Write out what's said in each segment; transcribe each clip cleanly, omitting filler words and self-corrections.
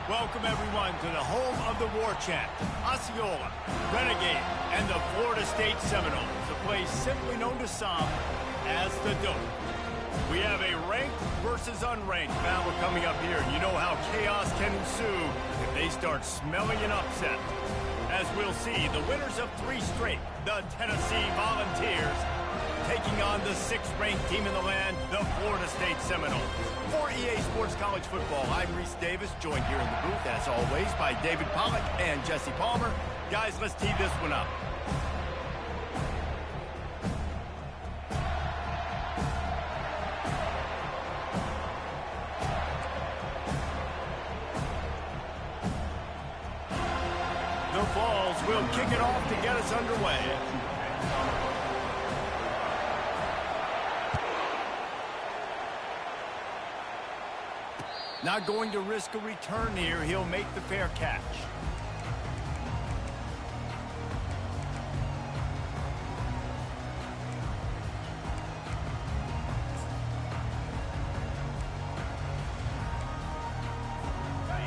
Welcome, everyone, to the home of the war chant, Osceola, Renegade, and the Florida State Seminoles, a place simply known to some as the Dope. We have a ranked versus unranked battle coming up here, and you know how chaos can ensue if they start smelling an upset. As we'll see, the winners of 3 straight, the Tennessee Volunteers, taking on the 6th-ranked team in the land, the Florida State Seminoles. For EA Sports College Football, I'm Reese Davis, joined here in the booth, as always, by David Pollack and Jesse Palmer. Guys, let's tee this one up. The Vols will kick it off to get us underway. Not going to risk a return here. He'll make the fair catch.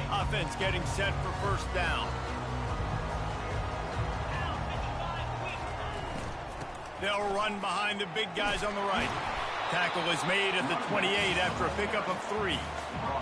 Offense getting set for first down. They'll run behind the big guys on the right. Tackle is made at the 28 after a pickup of 3.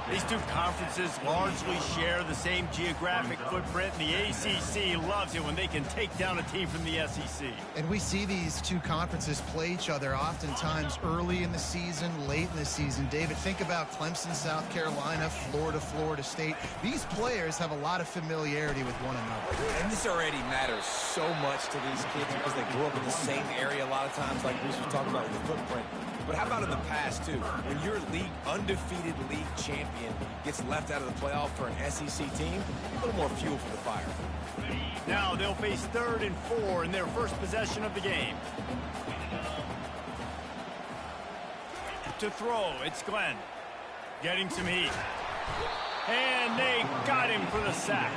These two conferences largely share the same geographic footprint, and the ACC loves it when they can take down a team from the SEC. And we see these two conferences play each other oftentimes early in the season, late in the season. David, think about Clemson, South Carolina, Florida, Florida State. These players have a lot of familiarity with one another. And this already matters so much to these kids because they grew up in the same area a lot of times, like Bruce was talking about with the footprint. But how about in the past, too? When your undefeated league champion gets left out of the playoff for an SEC team, a little more fuel for the fire. Now they'll face 3rd and 4 in their first possession of the game. To throw, it's Glenn. Getting some heat. And they got him for the sack.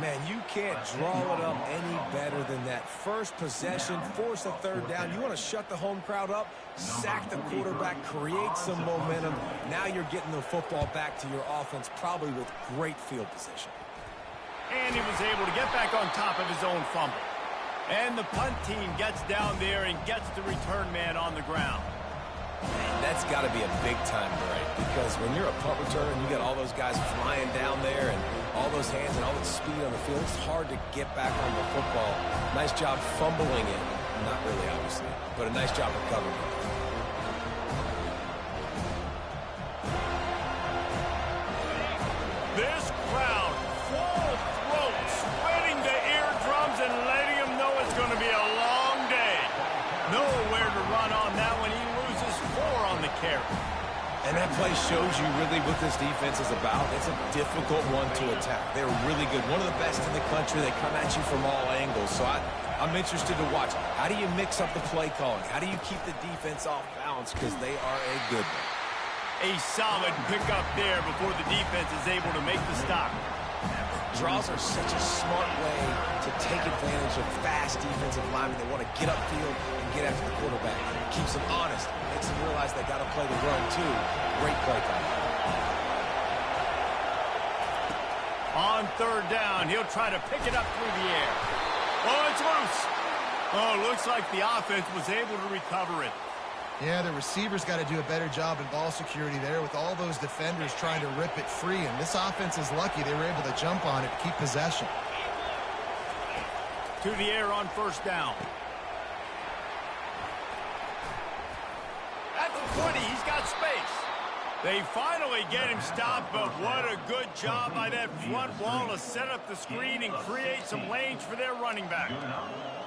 Man, you can't draw it up any better than that. First possession, force a 3rd down. You want to shut the home crowd up, sack the quarterback, create some momentum. Now you're getting the football back to your offense, probably with great field position. And he was able to get back on top of his own fumble. And the punt team gets down there and gets the return man on the ground. Man, that's got to be a big-time break because when you're a punt returner and you got all those guys flying down there and all those hands and all that speed on the field, it's hard to get back on the football. Nice job fumbling it. Not really, obviously, but a nice job recovering it. This crowd, full throat, sweating the eardrums and letting them know it's going to be a long day. Nowhere to run on that one. He loses 4 on the carry. And that play shows you really what this defense is about. It's a difficult one to attack. They're really good. One of the best in the country. They come at you from all angles. So I'm interested to watch. How do you mix up the play calling? How do you keep the defense off balance? Because they are a good one. A solid pickup there before the defense is able to make the stop. Draws are such a smart way to take advantage of fast defensive linemen. They want to get upfield and get after the quarterback. Keeps them honest. Makes them realize they got to play the run, too. Great play calling. On 3rd down, he'll try to pick it up through the air. Oh, it's loose. Oh, looks like the offense was able to recover it. Yeah, the receivers got to do a better job in ball security there with all those defenders trying to rip it free. And this offense is lucky they were able to jump on it to keep possession. To the air on 1st down. At the 20, he's got space. They finally get him stopped, but what a good job by that front wall to set up the screen and create some lanes for their running back.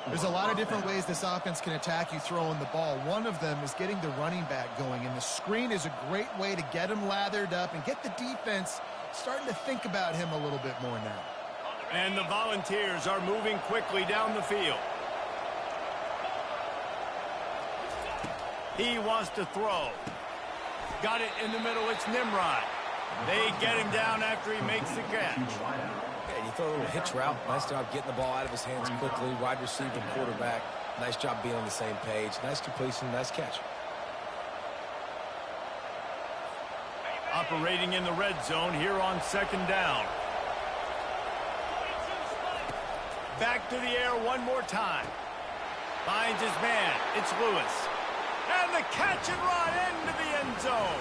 There's a lot of different ways this offense can attack you throwing the ball. One of them is getting the running back going, and the screen is a great way to get him lathered up and get the defense starting to think about him a little bit more now. And the Volunteers are moving quickly down the field. He wants to throw. Got it in the middle. It's Nimrod. They get him down after he makes the catch. Yeah, you throw a little hitch route. Nice job getting the ball out of his hands quickly. Wide receiver, quarterback. Nice job being on the same page. Nice completion, nice catch. Operating in the red zone here on second down. Back to the air one more time. Finds his man. It's Lewis. And the catch and run into the end zone.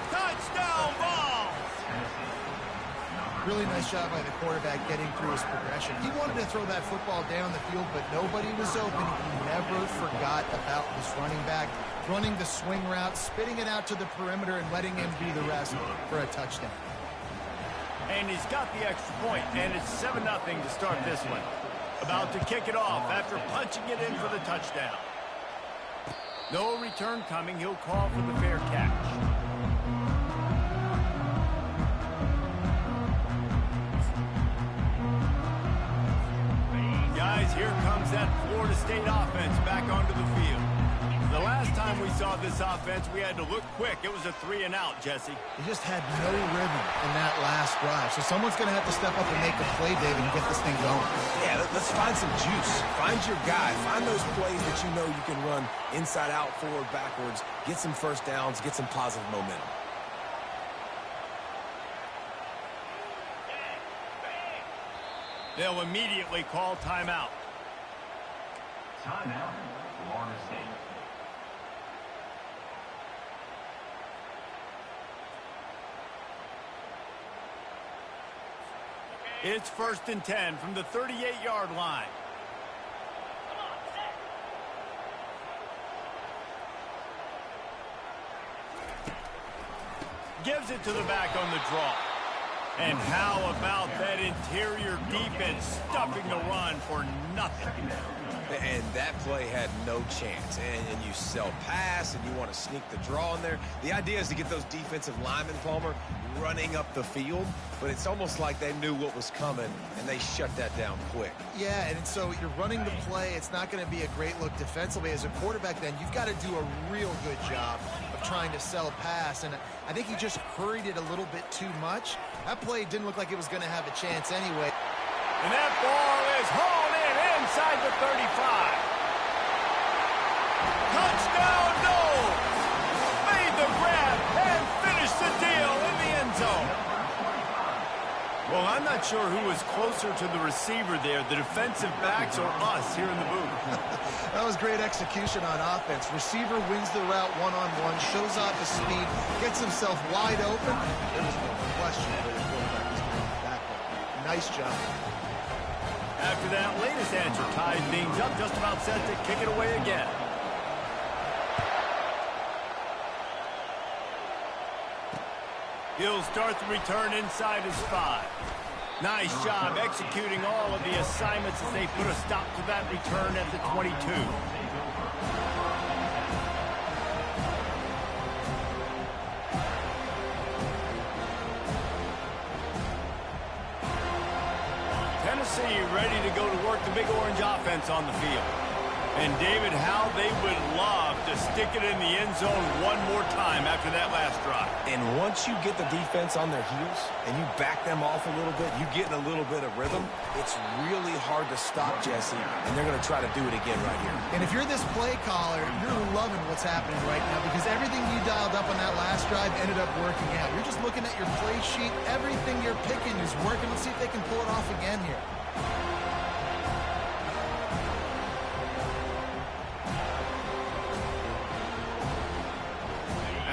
Touchdown ball. Really nice job by the quarterback getting through his progression. He wanted to throw that football down the field, but nobody was open. He never forgot about this running back, running the swing route, spitting it out to the perimeter, and letting him do the rest for a touchdown. And he's got the extra point, and it's 7-0 to start this one. About to kick it off after punching it in for the touchdown. No return coming. He'll call for the fair catch. Guys, here comes that Florida State offense back onto the field. The last time we saw this offense, we had to look quick. It was a 3-and-out, Jesse. He just had no rhythm in that last drive. So someone's going to have to step up and make a play, David, and get this thing going. Yeah, let's find some juice. Find your guy. Find those plays that you know you can run inside out, forward, backwards. Get some first downs. Get some positive momentum. They'll immediately call timeout. Timeout, Florida State. It's 1st and 10 from the 38-yard line. Gives it to the back on the draw. And how about that interior defense stuffing the run for nothing? And that play had no chance. And you sell pass, and you want to sneak the draw in there. The idea is to get those defensive linemen, Palmer, running up the field. But it's almost like they knew what was coming, and they shut that down quick. Yeah, and so you're running the play. It's not going to be a great look defensively. As a quarterback, then, you've got to do a real good job of trying to sell pass. And I think he just hurried it a little bit too much. That play didn't look like it was going to have a chance anyway. And that ball is hauled in inside the 35. Touchdown, Knowles! Made the grab and finished the deal in the end zone. Well, I'm not sure who was closer to the receiver there, the defensive backs or us here in the booth. That was great execution on offense. Receiver wins the route one-on-one, shows off his speed, gets himself wide open. There was no question whether the quarterback was going to that ball. Nice job. After that latest answer tied things up, just about set to kick it away again. He'll start the return inside his 5. Nice job executing all of the assignments as they put a stop to that return at the 22. Tennessee ready to go to work the Big Orange offense on the field. And, David, how they would love to stick it in the end zone one more time after that last drive. And once you get the defense on their heels and you back them off a little bit, you get in a little bit of rhythm, it's really hard to stop, Jesse, and they're going to try to do it again right here. And if you're this play caller, you're loving what's happening right now because everything you dialed up on that last drive ended up working out. You're just looking at your play sheet. Everything you're picking is working. Let's see if they can pull it off again here.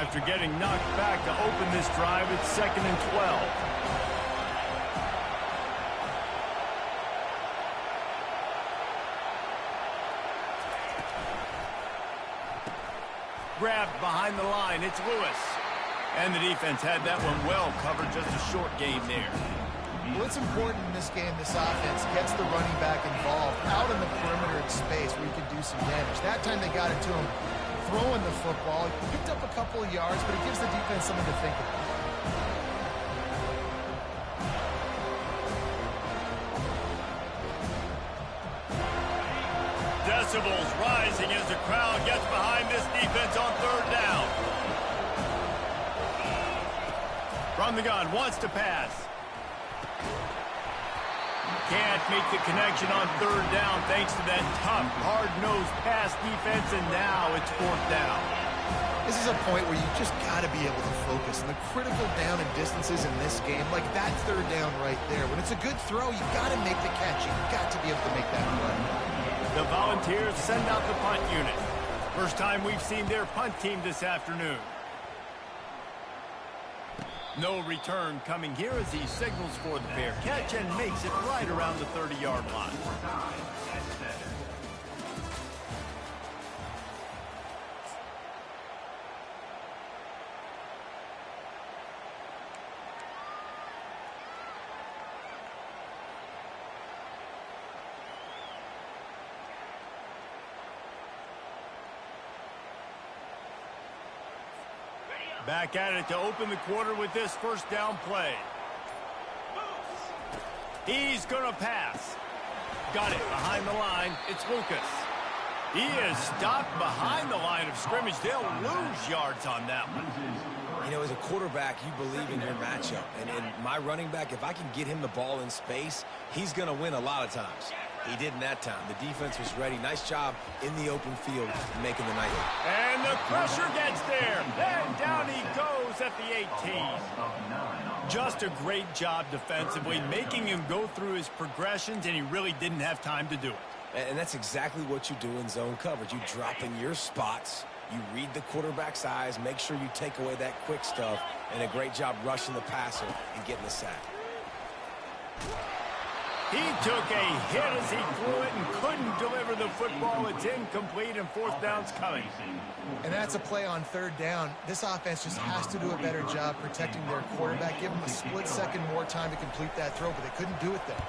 After getting knocked back to open this drive, it's 2nd and 12. Grabbed behind the line, it's Lewis. And the defense had that one well covered, just a short game there. Well, it's important in this game, this offense gets the running back involved out in the perimeter in space where he can do some damage. That time they got it to him throwing the football. He picked up a couple of yards, but it gives the defense something to think about. Decibels rising as the crowd gets behind this defense on 3rd down. From the gun, wants to pass. Can't make the connection on 3rd down thanks to that tough, hard-nosed pass defense, and now it's 4th down. This is a point where you just got to be able to focus. And the critical down and distances in this game, like that third down right there, when it's a good throw, you got to make the catch. You've got to be able to make that play. The Volunteers send out the punt unit. First time we've seen their punt team this afternoon. No return coming here as he signals for the fair catch and makes it right around the 30-yard line. Back at it to open the quarter with this first down play. He's going to pass. Got it behind the line. It's Lucas. He is stopped behind the line of scrimmage. They'll lose yards on that one. You know, as a quarterback, you believe in your matchup. And my running back, if I can get him the ball in space, he's going to win a lot of times. He didn't that time. The defense was ready. Nice job in the open field making the night. And the pressure gets there. And down he goes at the 18. Just a great job defensively, making him go through his progressions, and he really didn't have time to do it. And that's exactly what you do in zone coverage. You drop in your spots. You read the quarterback's eyes, make sure you take away that quick stuff, and a great job rushing the passer and getting the sack. He took a hit as he threw it and couldn't deliver the football. It's incomplete, and fourth down's coming. And that's a play on third down. This offense just has to do a better job protecting their quarterback. Give them a split second more time to complete that throw, but they couldn't do it there.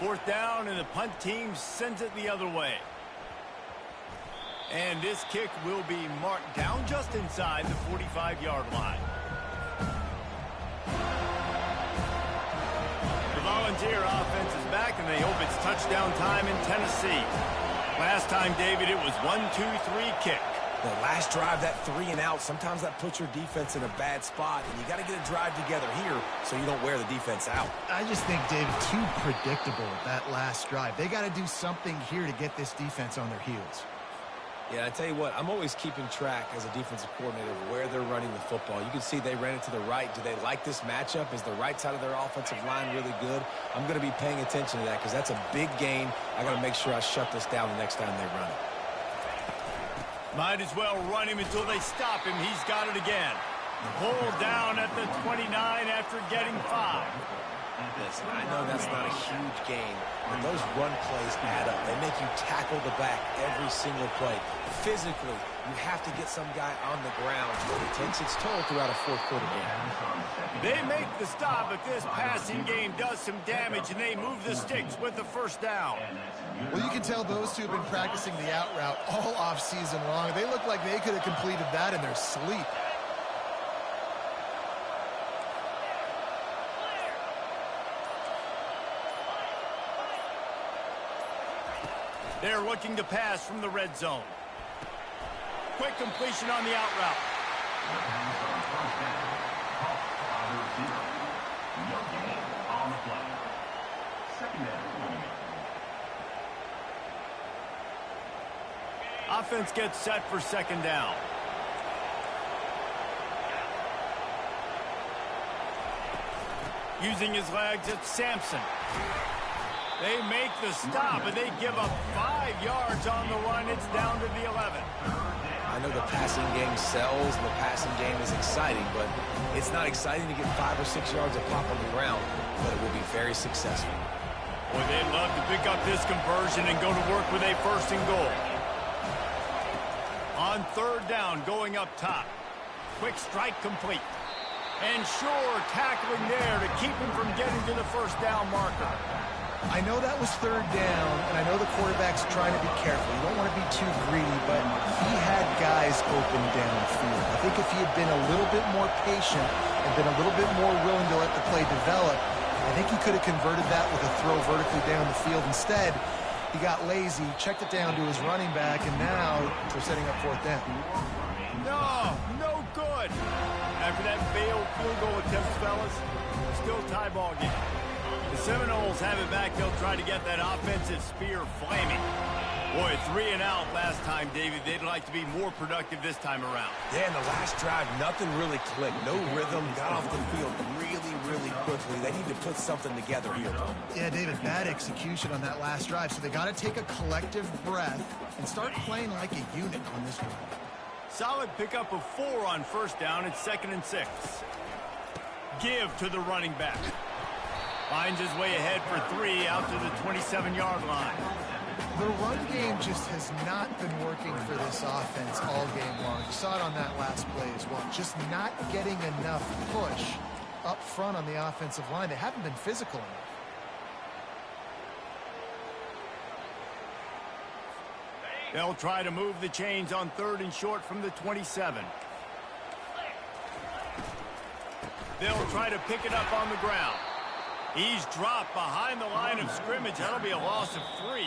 Fourth down, and the punt team sends it the other way. And this kick will be marked down just inside the 45-yard line. The Volunteer offense is back, and they hope it's touchdown time in Tennessee. Last time, David, it was 1-2-3 kick. The last drive, that 3 and out, sometimes that puts your defense in a bad spot, and you got to get a drive together here so you don't wear the defense out. I just think, David, too predictable that last drive. They got to do something here to get this defense on their heels. Yeah, I tell you what, I'm always keeping track as a defensive coordinator of where they're running the football. You can see they ran it to the right. Do they like this matchup? Is the right side of their offensive line really good? I'm going to be paying attention to that because that's a big gain. I got to make sure I shut this down the next time they run it. Might as well run him until they stop him. He's got it again. Pulled down at the 29 after getting 5. Listen, I know that's not a huge gain, but those run plays add up. They make you tackle the back every single play. Physically, you have to get some guy on the ground. It takes its toll throughout a fourth-quarter game. They make the stop, but this passing game does some damage, and they move the sticks with the first down. Well, you can tell those two have been practicing the out route all off-season long. They look like they could have completed that in their sleep. They're looking to pass from the red zone. Quick completion on the out route. Offense gets set for second down. Using his legs, it's Sampson. They make the stop, and they give up 5 yards on the run. It's down to the 11. I know the passing game sells, and the passing game is exciting, but it's not exciting to get 5 or 6 yards of pop on the ground, but it will be very successful. Boy, they'd love to pick up this conversion and go to work with a first and goal. On third down, going up top. Quick strike complete. And sure, tackling there to keep him from getting to the first down marker. I know that was third down, and I know the quarterback's trying to be careful. You don't want to be too greedy, but he had guys open downfield. I think if he had been a little bit more patient and been a little bit more willing to let the play develop, I think he could have converted that with a throw vertically down the field. Instead, he got lazy, checked it down to his running back, and now they're setting up fourth down. No good. After that failed field goal attempt, fellas, still tie ball game. The Seminoles have it back. They'll try to get that offensive spear flaming. Boy, 3 and out last time, David. They'd like to be more productive this time around. Yeah, in the last drive, nothing really clicked. No rhythm, got off the field really quickly. They need to put something together here, though. Yeah, David, bad execution on that last drive, so they got to take a collective breath and start playing like a unit on this one. Solid pickup of 4 on first down. It's 2nd and 6. Give to the running back. Finds his way ahead for 3 out to the 27-yard line. The run game just has not been working for this offense all game long. You saw it on that last play as well. Just not getting enough push up front on the offensive line. They haven't been physical enough. They'll try to move the chains on 3rd and short from the 27. They'll try to pick it up on the ground. He's dropped behind the line of scrimmage. That'll be a loss of 3.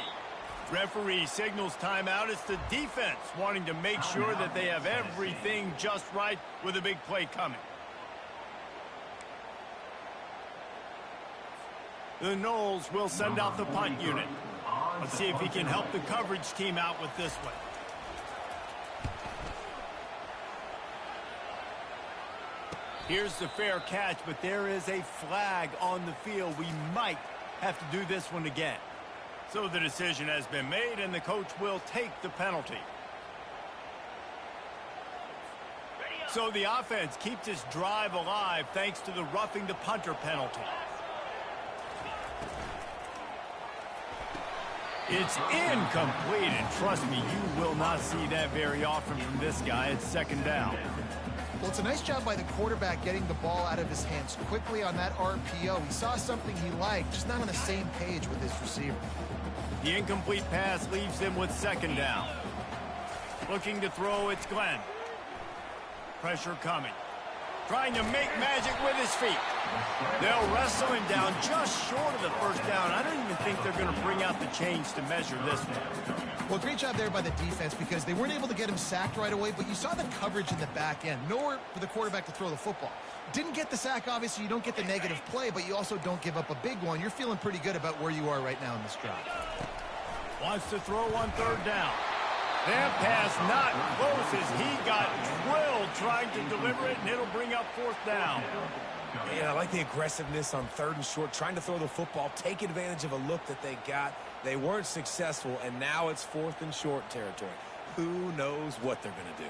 Referee signals timeout. It's the defense wanting to make sure that they have everything just right with a big play coming. The Noles will send out the punt unit. Let's see if he can help the coverage team out with this one. Here's the fair catch, but there is a flag on the field. We might have to do this one again. So the decision has been made, and the coach will take the penalty. So the offense keeps this drive alive thanks to the roughing the punter penalty. It's incomplete, and trust me, you will not see that very often from this guy. It's 2nd down. Well, it's a nice job by the quarterback getting the ball out of his hands quickly on that RPO. He saw something he liked, just not on the same page with his receiver. The incomplete pass leaves them with 2nd down. Looking to throw, it's Glenn. Pressure coming. Trying to make magic with his feet. They'll wrestle him down just short of the 1st down. I don't even think they're going to bring out the chains to measure this one. Well, great job there by the defense because they weren't able to get him sacked right away, but you saw the coverage in the back end. Nowhere for the quarterback to throw the football. Didn't get the sack, obviously. You don't get the negative play, but you also don't give up a big one. You're feeling pretty good about where you are right now in this drive. Wants to throw on 3rd down. That pass not close as he got drilled trying to deliver it, and it'll bring up 4th down. Yeah, I like the aggressiveness on 3rd and short, trying to throw the football, take advantage of a look that they got. They weren't successful, and now it's 4th and short territory. Who knows what they're going to do?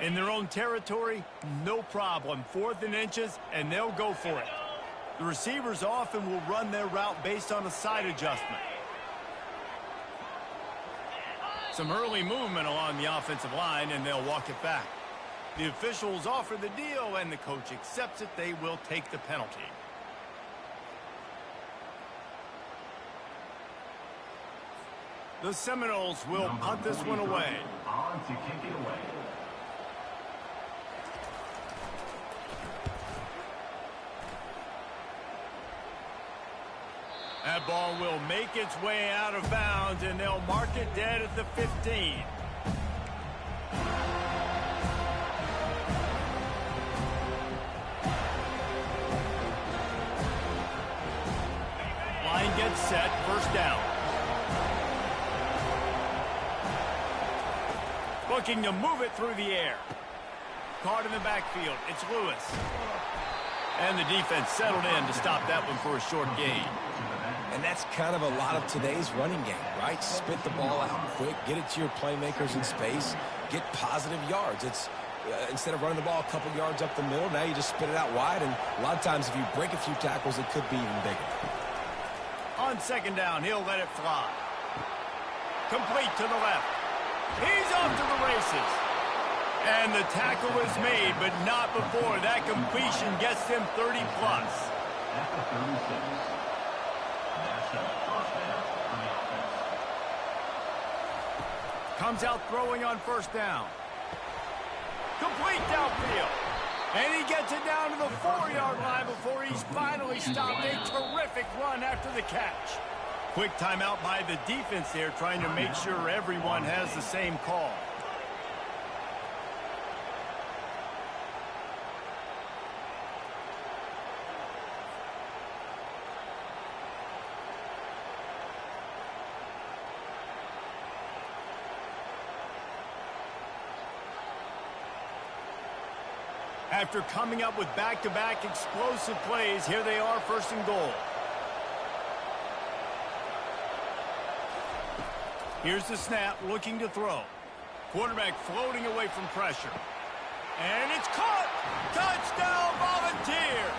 In their own territory, no problem. 4th and inches, and they'll go for it. The receivers often will run their route based on a side adjustment. Some early movement along the offensive line, and they'll walk it back. The officials offer the deal, and the coach accepts it. They will take the penalty. The Seminoles will punt this one away. On to kick it away. That ball will make its way out of bounds, and they'll mark it dead at the 15. Line gets set, 1st down. Looking to move it through the air. Caught in the backfield, it's Lewis. And the defense settled in to stop that one for a short gain. And that's kind of a lot of today's running game, right? Spit the ball out quick, get it to your playmakers in space, get positive yards. It's instead of running the ball a couple yards up the middle, now you just spit it out wide, and a lot of times if you break a few tackles, it could be even bigger. On 2nd down, he'll let it fly. Complete to the left. He's off to the races. And the tackle is made, but not before that completion gets them 30+. At the 36. Comes out throwing on 1st down. Complete downfield. And he gets it down to the 4-yard line before he's finally stopped. A terrific run after the catch. Quick timeout by the defense there, trying to make sure everyone has the same call. After coming up with back-to-back explosive plays, here they are, first and goal. Here's the snap, looking to throw. Quarterback floating away from pressure. And it's caught! Touchdown, Volunteers!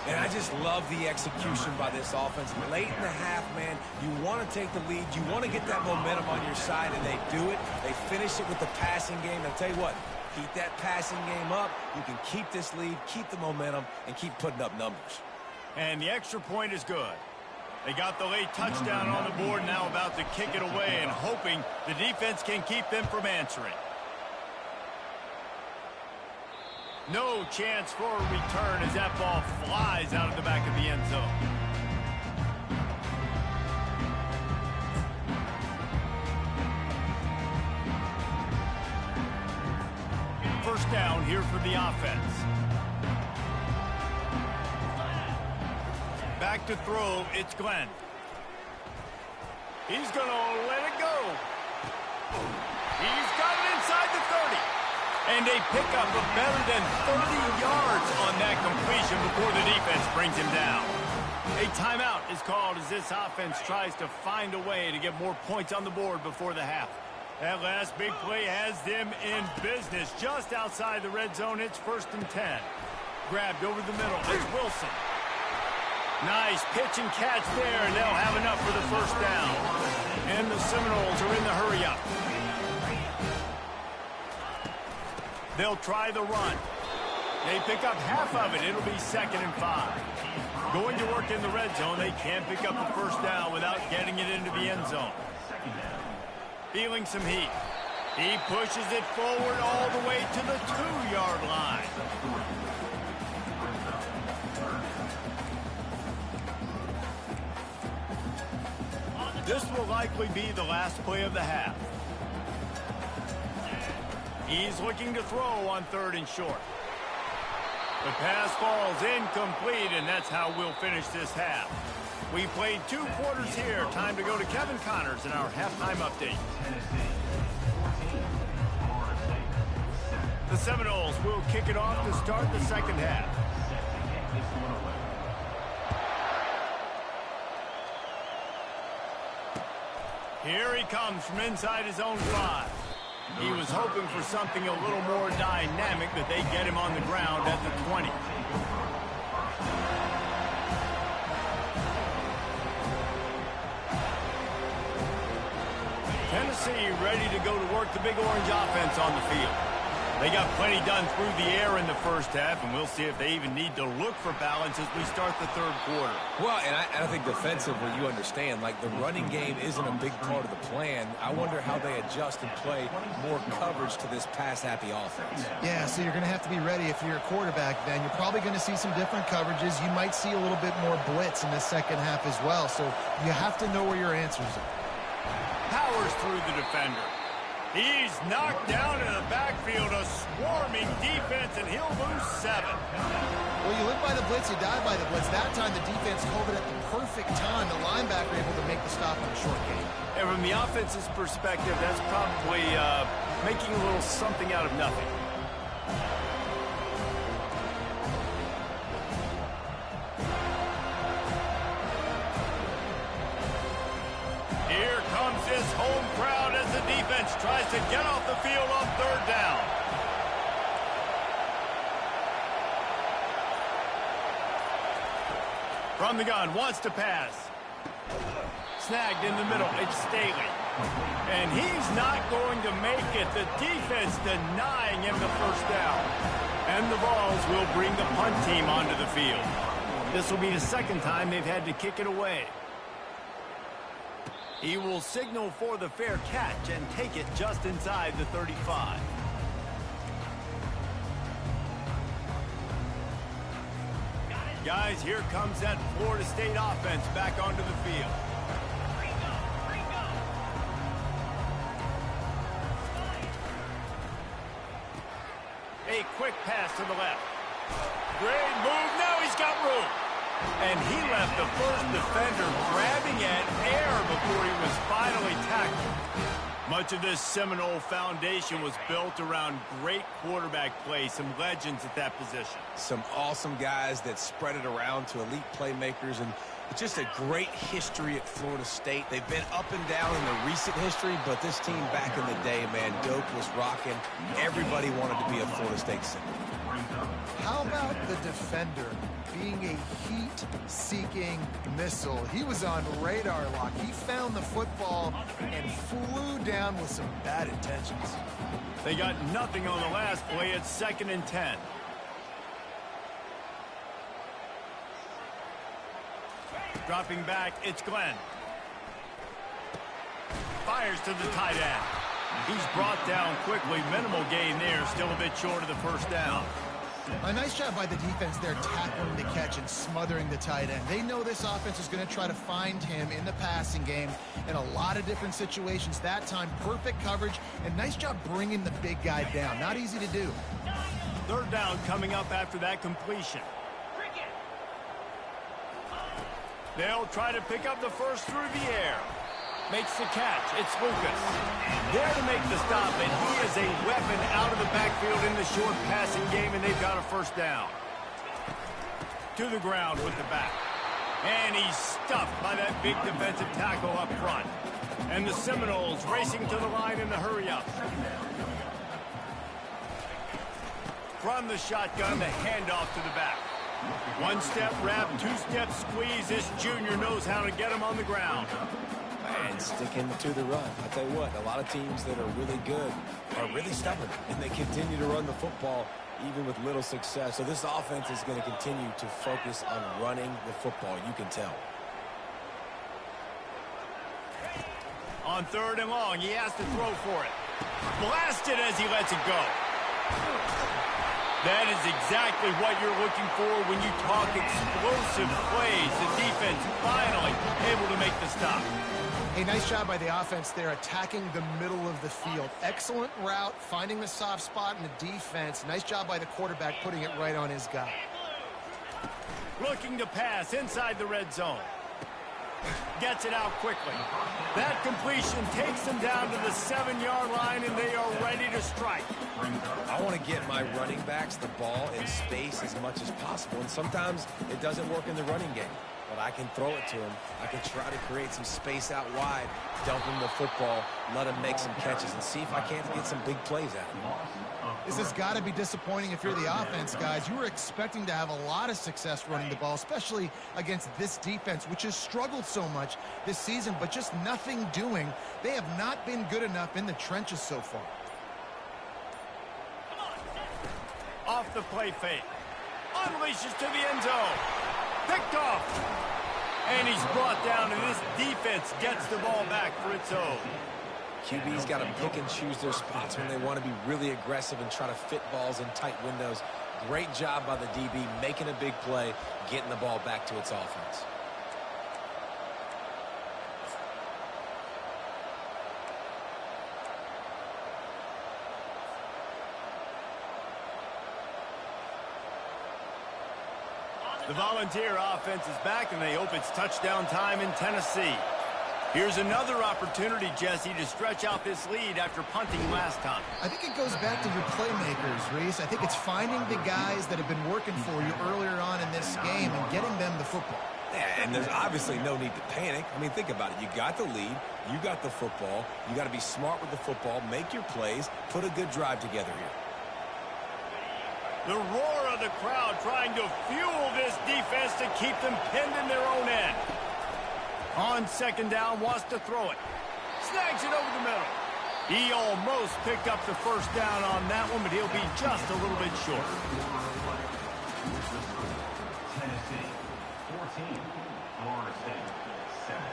And I just love the execution by this offense. Late in the half, man, you want to take the lead. You want to get that momentum on your side, and they do it. They finish it with the passing game. I'll tell you what, keep that passing game up. You can keep this lead, keep the momentum, and keep putting up numbers. And the extra point is good. They got the late touchdown on the board, now about to kick it away and hoping the defense can keep them from answering. No chance for a return as that ball flies out of the back of the end zone. First down here for the offense. Back to throw, it's Glenn. He's going to let it go. He's got it inside the 30. And a pickup of better than 30 yards on that completion before the defense brings him down. A timeout is called as this offense tries to find a way to get more points on the board before the half. That last big play has them in business. Just outside the red zone, it's 1st and 10. Grabbed over the middle, it's Wilson. Nice pitch and catch there, and they'll have enough for the first down. And the Seminoles are in the hurry-up. They'll try the run. They pick up half of it. It'll be 2nd and 5. Going to work in the red zone. They can't pick up the first down without getting it into the end zone. Feeling some heat. He pushes it forward all the way to the 2-yard line. This will likely be the last play of the half. He's looking to throw on 3rd and short. The pass falls incomplete, and that's how we'll finish this half. We played 2 quarters here. Time to go to Kevin Connors in our halftime update. The Seminoles will kick it off to start the second half. Here he comes from inside his own 5. He was hoping for something a little more dynamic, but they get him on the ground at the 20. Tennessee ready to go to work the Big Orange offense on the field. They got plenty done through the air in the first half, and we'll see if they even need to look for balance as we start the 3rd quarter. Well, and I think defensively, you understand, like the running game isn't a big part of the plan. I wonder how they adjust and play more coverage to this pass-happy offense. Yeah, so you're going to have to be ready if you're a quarterback then. You're probably going to see some different coverages. You might see a little bit more blitz in the second half as well, so you have to know where your answers are. Powers through the defender. He's knocked down in the backfield, a swarming defense, and he'll lose 7. Well, you live by the blitz, you die by the blitz. That time the defense called it at the perfect time. The linebacker able to make the stop on a short game. And from the offense's perspective, that's probably making a little something out of nothing. Here comes this home crowd as the defense tries to get off the field on 3rd down. From the gun, wants to pass. Snagged in the middle, it's Staley. And he's not going to make it. The defense denying him the first down. And the Vols will bring the punt team onto the field. This will be the 2nd time they've had to kick it away. He will signal for the fair catch and take it just inside the 35. Guys, here comes that Florida State offense back onto the field. A quick pass to the left. Great move. Now he's got room. And he left the first defender grabbing at air before he was finally tackled. Much of this Seminole foundation was built around great quarterback play, some legends at that position. Some awesome guys that spread it around to elite playmakers, and it's just a great history at Florida State. They've been up and down in the recent history, but this team back in the day, man, Doak was rocking. Everybody wanted to be a Florida State Seminole. How about the defender being a heat-seeking missile? He was on radar lock. He found the football and flew down with some bad intentions. They got nothing on the last play. It's 2nd and 10. Dropping back, it's Glenn. Fires to the tight end. He's brought down quickly. Minimal gain there. Still a bit short of the first down. A nice job by the defense there, tackling the catch and smothering the tight end. They know this offense is going to try to find him in the passing game in a lot of different situations. That time, perfect coverage, and nice job bringing the big guy down. Not easy to do. 3rd down coming up after that completion. They'll try to pick up the first through the air. Makes the catch. It's Lucas. There to make the stop, and he is a weapon out of the backfield in the short passing game, and they've got a first down. To the ground with the back. And he's stuffed by that big defensive tackle up front. And the Seminoles racing to the line in the hurry-up. From the shotgun, the handoff to the back. 1-step wrap, 2-step squeeze. This junior knows how to get him on the ground. And sticking to the run. I'll tell you what, a lot of teams that are really good are really stubborn, and they continue to run the football even with little success. So this offense is going to continue to focus on running the football. You can tell. On 3rd and long, he has to throw for it. Blasted as he lets it go. That is exactly what you're looking for when you talk explosive plays. The defense finally able to make the stop. A nice job by the offense there, attacking the middle of the field. Excellent route, finding the soft spot in the defense. Nice job by the quarterback, putting it right on his guy. Looking to pass inside the red zone. Gets it out quickly. That completion takes them down to the 7-yard line, and they are ready to strike. I want to get my running backs the ball in space as much as possible, and sometimes it doesn't work in the running game. But I can throw it to him. I can try to create some space out wide, dump him the football, let him make some catches, and see if I can't get some big plays out of him. This has got to be disappointing if you're the offense, guys. You were expecting to have a lot of success running the ball, especially against this defense, which has struggled so much this season, but just nothing doing. They have not been good enough in the trenches so far. Off the play fake. Unleashes to the end zone. Picked off. And he's brought down, and this defense gets the ball back for its own. QB's got to pick and choose their spots when they want to be really aggressive and try to fit balls in tight windows. Great job by the DB, making a big play, getting the ball back to its offense. The Volunteer offense is back, and they hope it's touchdown time in Tennessee. Here's another opportunity, Jesse, to stretch out this lead after punting last time. I think it goes back to your playmakers, Reese. I think it's finding the guys that have been working for you earlier on in this game and getting them the football. Yeah, and there's obviously no need to panic. I mean, think about it. You got the lead. You got the football. You got to be smart with the football, make your plays, put a good drive together here. The roar of the crowd trying to fuel this defense to keep them pinned in their own end. On 2nd down, wants to throw it. Snags it over the middle. He almost picked up the first down on that one, but he'll be just a little bit short. Tennessee 14, Florida State 7.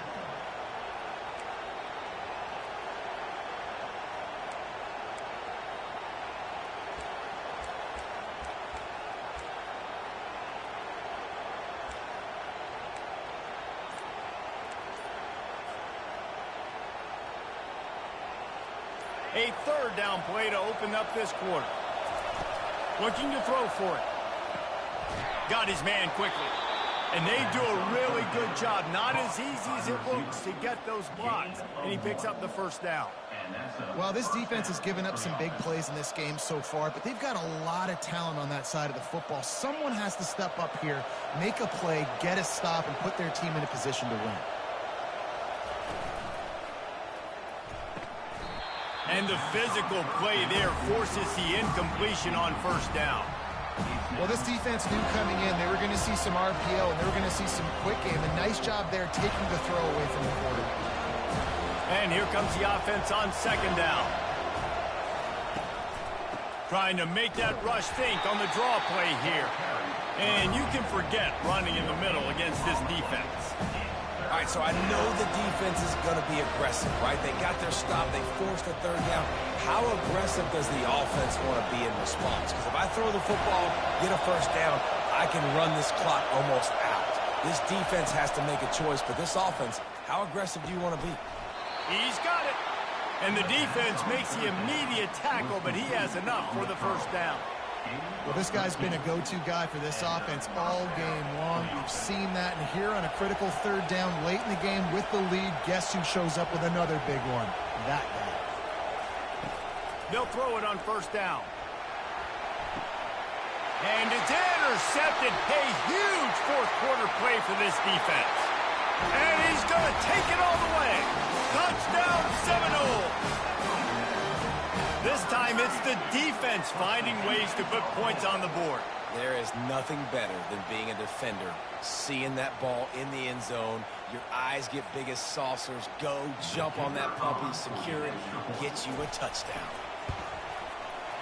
A 3rd down play to open up this quarter. Looking to throw for it. Got his man quickly. And they do a really good job. Not as easy as it looks to get those blocks. And he picks up the first down. Well, this defense has given up some big plays in this game so far, but they've got a lot of talent on that side of the football. Someone has to step up here, make a play, get a stop, and put their team in a position to win. And the physical play there forces the incompletion on first down. Well, this defense knew coming in they were going to see some RPO and they were going to see some quick game. A nice job there taking the throw away from the quarterback. And here comes the offense on second down. Trying to make that rush think on the draw play here. And you can forget running in the middle against this defense. All right, so I know the defense is going to be aggressive, right? They got their stop. They forced a third down. How aggressive does the offense want to be in response? Because if I throw the football, get a first down, I can run this clock almost out. This defense has to make a choice, but this offense, how aggressive do you want to be? He's got it. And the defense makes the immediate tackle, but he has enough for the first down. Well, this guy's been a go-to guy for this offense all game long. You've seen that, and here on a critical third down late in the game with the lead, guess who shows up with another big one? That guy. They'll throw it on first down. And it's intercepted. A huge fourth quarter play for this defense. And he's going to take it all the way. Touchdown Seminoles. This time it's the defense finding ways to put points on the board. There is nothing better than being a defender. Seeing that ball in the end zone, your eyes get big as saucers. Go, jump on that puppy, secure it, get you a touchdown.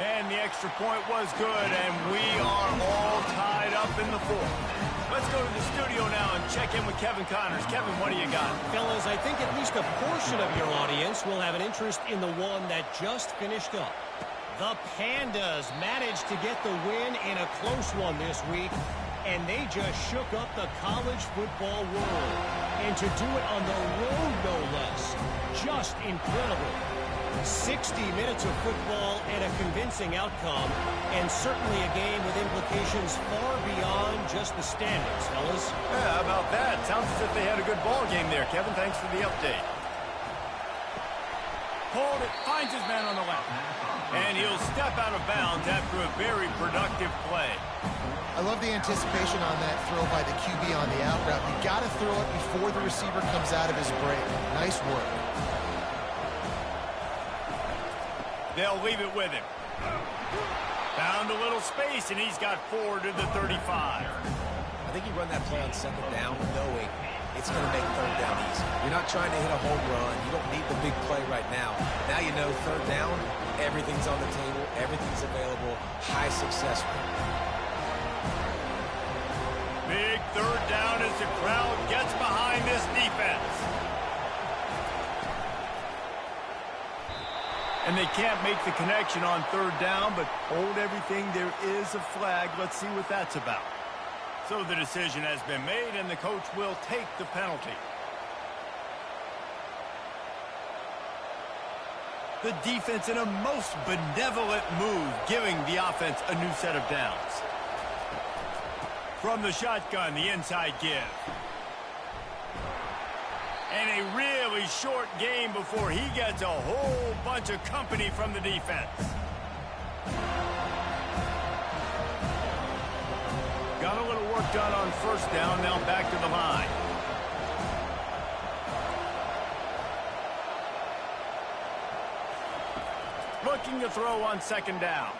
And the extra point was good, and we are all tied up in the fourth. Let's go to the studio now and check in with Kevin Connors. Kevin, what do you got? Fellas, I think at least a portion of your audience will have an interest in the one that just finished up. The Pandas managed to get the win in a close one this week, and they just shook up the college football world. And to do it on the road, no less. Just incredible. 60 minutes of football and a convincing outcome, and certainly a game with implications far beyond just the standings, fellas. Yeah, how about that? Sounds as if they had a good ball game there, Kevin. Thanks for the update. Hold it, finds his man on the left. And he'll step out of bounds after a very productive play. I love the anticipation on that throw by the QB on the out route. You got to throw it before the receiver comes out of his break. Nice work. They'll leave it with him. Found a little space, and he's got 4 to the 35. I think you run that play on second down knowing it's going to make third down easy. You're not trying to hit a home run. You don't need the big play right now. Now you know third down, everything's on the table, everything's available, high success rate. Big third down as the crowd gets behind this defense. And they can't make the connection on third down, but hold everything. There is a flag. Let's see what that's about. So the decision has been made, and the coach will take the penalty. The defense in a most benevolent move, giving the offense a new set of downs. From the shotgun, the inside give. And a really short game before he gets a whole bunch of company from the defense. Got a little work done on first down, now back to the line. Looking to throw on second down.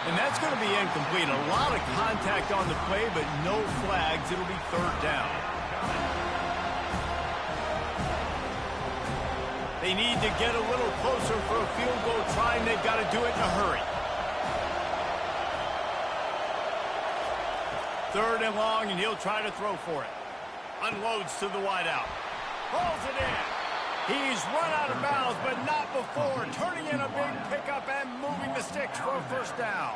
And that's going to be incomplete. A lot of contact on the play, but no flags. It'll be third down. They need to get a little closer for a field goal try, and they've got to do it in a hurry. Third and long, and he'll try to throw for it. Unloads to the wideout. Hauls it in. He's run out of bounds, but not before. Turning in a big pickup and moving the sticks for a first down.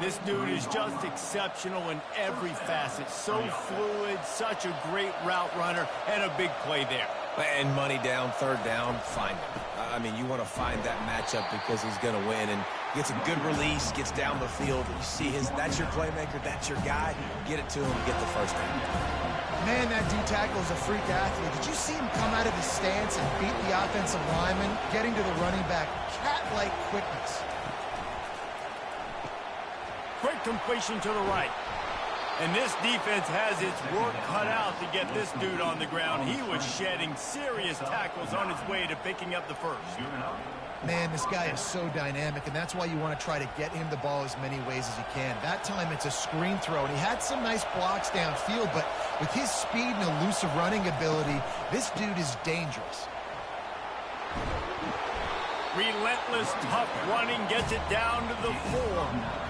This dude is just exceptional in every facet. So fluid, such a great route runner, and a big play there. And money down, third down, find him. I mean, you want to find that matchup because he's going to win, and Gets a good release, gets down the field. You see that's your playmaker, that's your guy. Get it to him, get the first down. Man, that D-tackle is a freak athlete. Did you see him come out of his stance and beat the offensive lineman, getting to the running back? Cat-like quickness. Quick completion to the right. And this defense has its work cut out to get this dude on the ground. He was shedding serious tackles on his way to picking up the first. Man, this guy is so dynamic, and that's why you want to try to get him the ball as many ways as you can. That time it's a screen throw, and he had some nice blocks downfield, but with his speed and elusive running ability, this dude is dangerous. Relentless, tough running gets it down to the 4.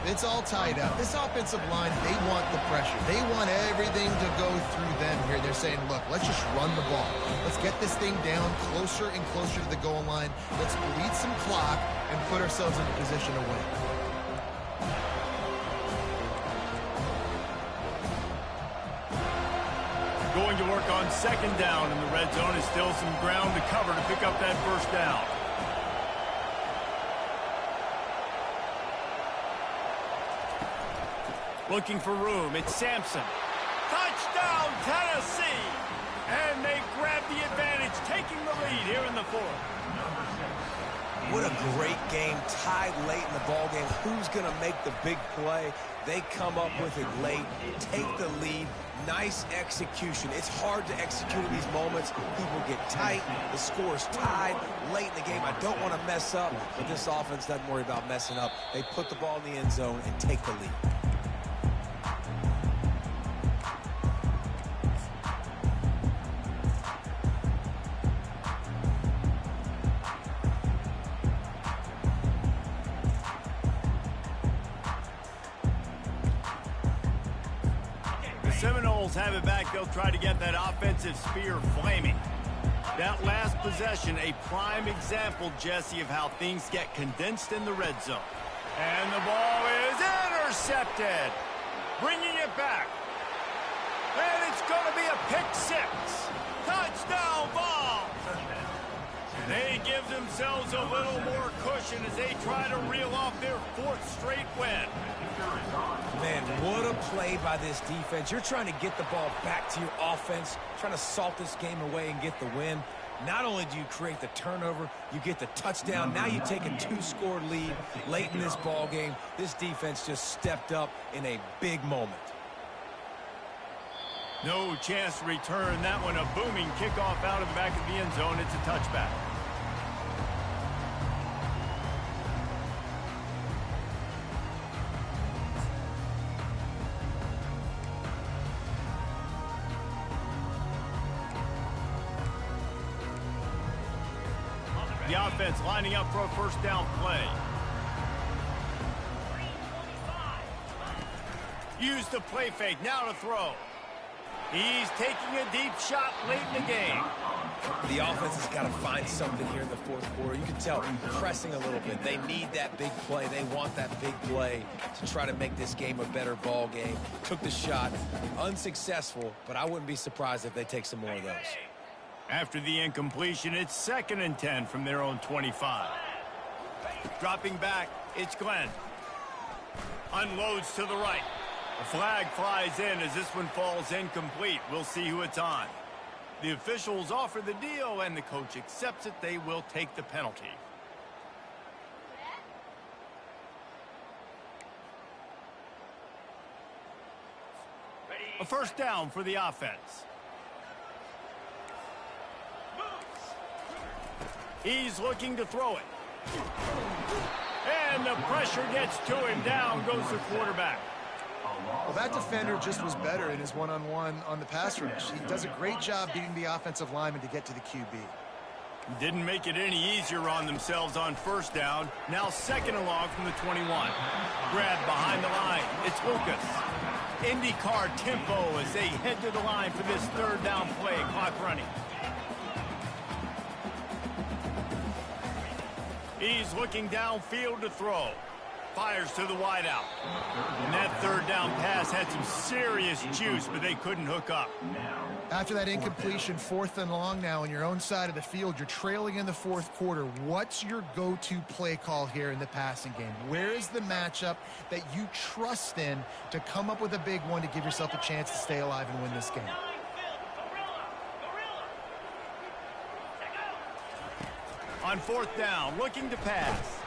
It's all tied up. This offensive line, they want the pressure. They want everything to go through them here. They're saying, look, let's just run the ball. Let's get this thing down closer and closer to the goal line. Let's bleed some clock and put ourselves in a position to win. Going to work on second down in the red zone. Is still some ground to cover to pick up that first down. Looking for room. It's Sampson. Touchdown, Tennessee! And they grab the advantage, taking the lead here in the 4th. What a great game, tied late in the ball game. Who's going to make the big play? They come up with it late, take the lead. Nice execution. It's hard to execute in these moments. People get tight. The score's tied late in the game. I don't want to mess up, but this offense doesn't worry about messing up. They put the ball in the end zone and take the lead. Seminoles have it back. They'll try to get that offensive spear flaming. That last possession, a prime example, Jesse, of how things get condensed in the red zone. And the ball is intercepted. Bringing it back. And it's going to be a pick 6. Touchdown ball. They give themselves a little more cushion as they try to reel off their 4th straight win. Man, what a play by this defense. You're trying to get the ball back to your offense, trying to salt this game away and get the win. Not only do you create the turnover, you get the touchdown. Now you take a 2-score lead late in this ball game. This defense just stepped up in a big moment. No chance to return that one. A booming kickoff out of the back of the end zone. It's a touchback. The offense lining up for a first down play. Use the play fake. Now to throw. He's taking a deep shot late in the game. The offense has got to find something here in the 4th quarter. You can tell pressing a little bit. They need that big play. They want that big play to try to make this game a better ball game. Took the shot. Unsuccessful, but I wouldn't be surprised if they take some more of those. After the incompletion, it's 2nd and 10 from their own 25. Dropping back, it's Glenn. Unloads to the right. A flag flies in as this one falls incomplete. We'll see who it's on. The officials offer the deal, and the coach accepts it. They will take the penalty. A first down for the offense. He's looking to throw it. And the pressure gets to him. Down goes the quarterback. Well, that defender just was better in his one-on-one on the pass rush. He does a great job beating the offensive lineman to get to the QB. Didn't make it any easier on themselves on first down. Now 2nd and long from the 21. Grab behind the line. It's Lucas. IndyCar tempo as they head to the line for this 3rd down play. Clock running. He's looking downfield to throw. fires to the wideout. And that third down pass had some serious juice, but they couldn't hook up. After that incompletion, 4th and long now on your own side of the field, you're trailing in the 4th quarter. What's your go-to play call here in the passing game? Where is the matchup that you trust in to come up with a big one to give yourself a chance to stay alive and win this game? On 4th down, looking to pass.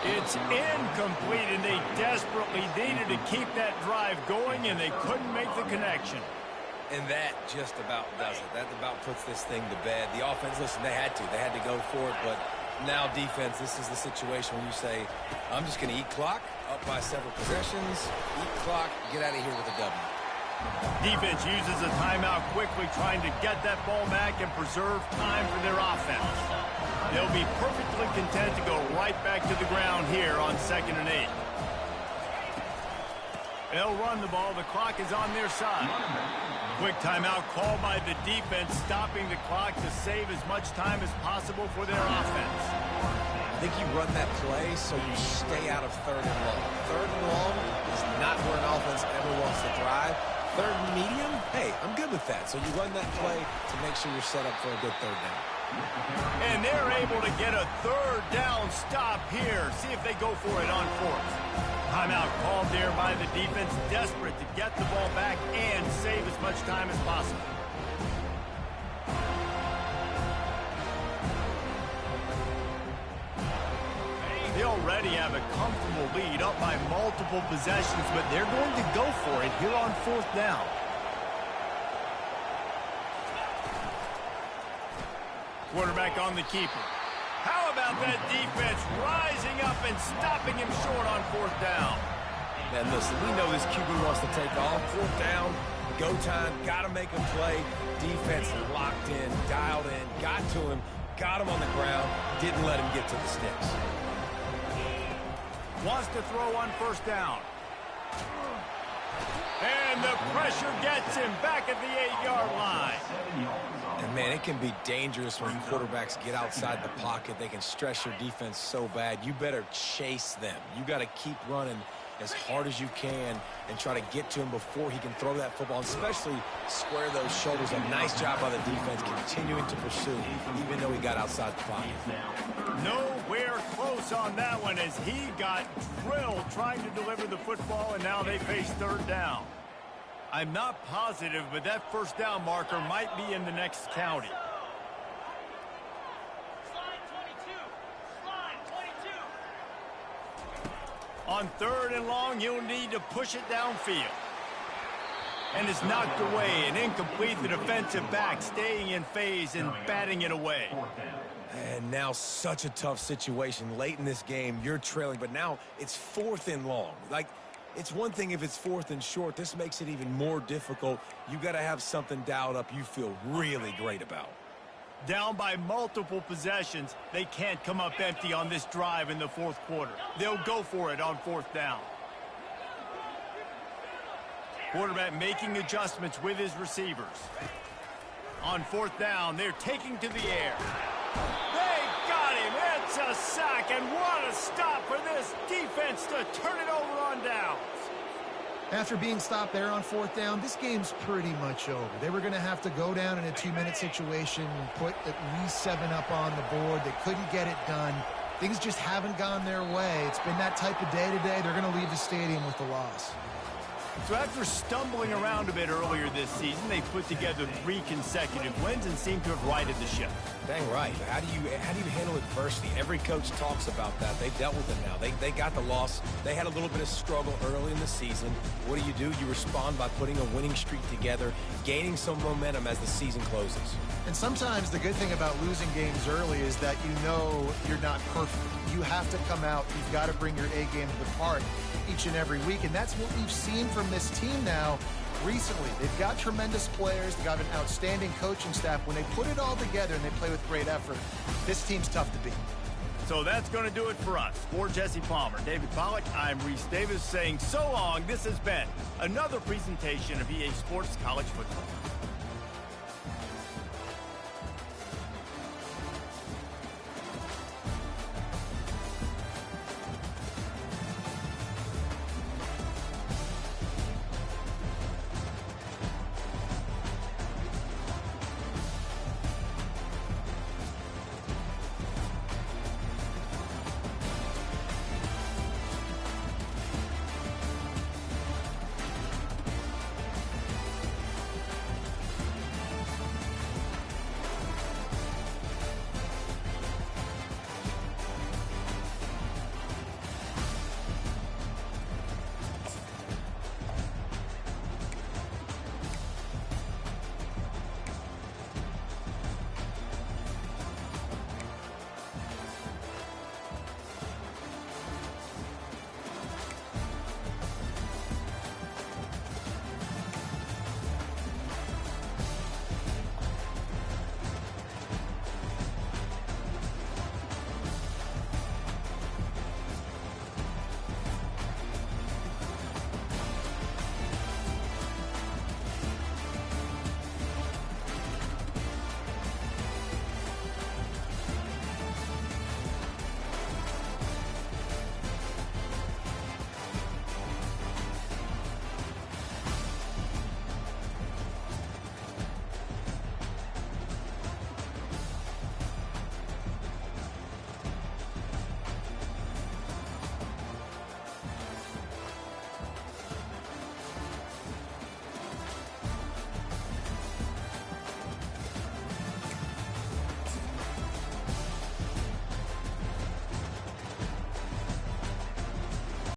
It's incomplete, and they desperately needed to keep that drive going, and they couldn't make the connection. And that just about does it. That about puts this thing to bed. The offense, listen, they had to go for it, but now defense, this is the situation where you say, I'm just going to eat clock, up by several possessions, eat clock, get out of here with a W. Defense uses a timeout quickly, trying to get that ball back and preserve time for their offense. They'll be perfectly content to go right back to the ground here on 2nd and 8. They'll run the ball. The clock is on their side. Quick timeout called by the defense, stopping the clock to save as much time as possible for their offense. I think you run that play so you stay out of 3rd and long. 3rd and long is not where an offense ever wants to drive. 3rd and medium, hey, I'm good with that. So you run that play to make sure you're set up for a good 3rd down. And they're able to get a 3rd down stop here. See if they go for it on 4th. Timeout called there by the defense, desperate to get the ball back and save as much time as possible. They already have a comfortable lead, up by multiple possessions, but they're going to go for it here on 4th down. Quarterback on the keeper. How about that defense rising up and stopping him short on 4th down? Man, listen, we know this QB wants to take off. 4th down, go time, got to make a play. Defense locked in, dialed in, got to him, got him on the ground, didn't let him get to the sticks. Wants to throw on 1st down. And the pressure gets him back at the 8-yard line. And, man, it can be dangerous when quarterbacks get outside the pocket. They can stress your defense so bad. You better chase them. You got to keep running as hard as you can and try to get to him before he can throw that football, and especially square those shoulders. A nice job by the defense continuing to pursue, even though he got outside the pocket. Nowhere close on that one as he got drilled trying to deliver the football, and now they face 3rd down. I'm not positive, but that 1st down marker might be in the next county. On 3rd and long, you'll need to push it downfield. And it's knocked away and incomplete. The defensive back staying in phase and batting it away. And now such a tough situation. Late in this game, you're trailing, but now it's 4th and long. Like, it's one thing if it's 4th and short. This makes it even more difficult. You got to have something dialed up you feel really great about. Down by multiple possessions, they can't come up empty on this drive in the 4th quarter. They'll go for it on 4th down. Quarterback making adjustments with his receivers. On 4th down, they're taking to the air. They got him. It's a sack, and what a stop for this defense to turn it over on downs. After being stopped there on 4th down, this game's pretty much over. They were going to have to go down in a 2-minute situation and put at least 7 up on the board. They couldn't get it done. Things just haven't gone their way. It's been that type of day today. They're going to leave the stadium with the loss. So after stumbling around a bit earlier this season, they put together 3 consecutive wins and seem to have righted the ship. Dang right. How do you handle adversity? Every coach talks about that. They've dealt with it now. They got the loss. They had a little bit of struggle early in the season. What do? You respond by putting a winning streak together, gaining some momentum as the season closes. And sometimes the good thing about losing games early is that you know you're not perfect. You have to come out. You've got to bring your A game to the park each and every week, and that's what we've seen from this team now recently. They've got tremendous players. They've got an outstanding coaching staff. When they put it all together and they play with great effort, this team's tough to beat. So that's going to do it for us. For Jesse Palmer, David Pollack, I'm Reese Davis saying so long. This has been another presentation of EA Sports College Football.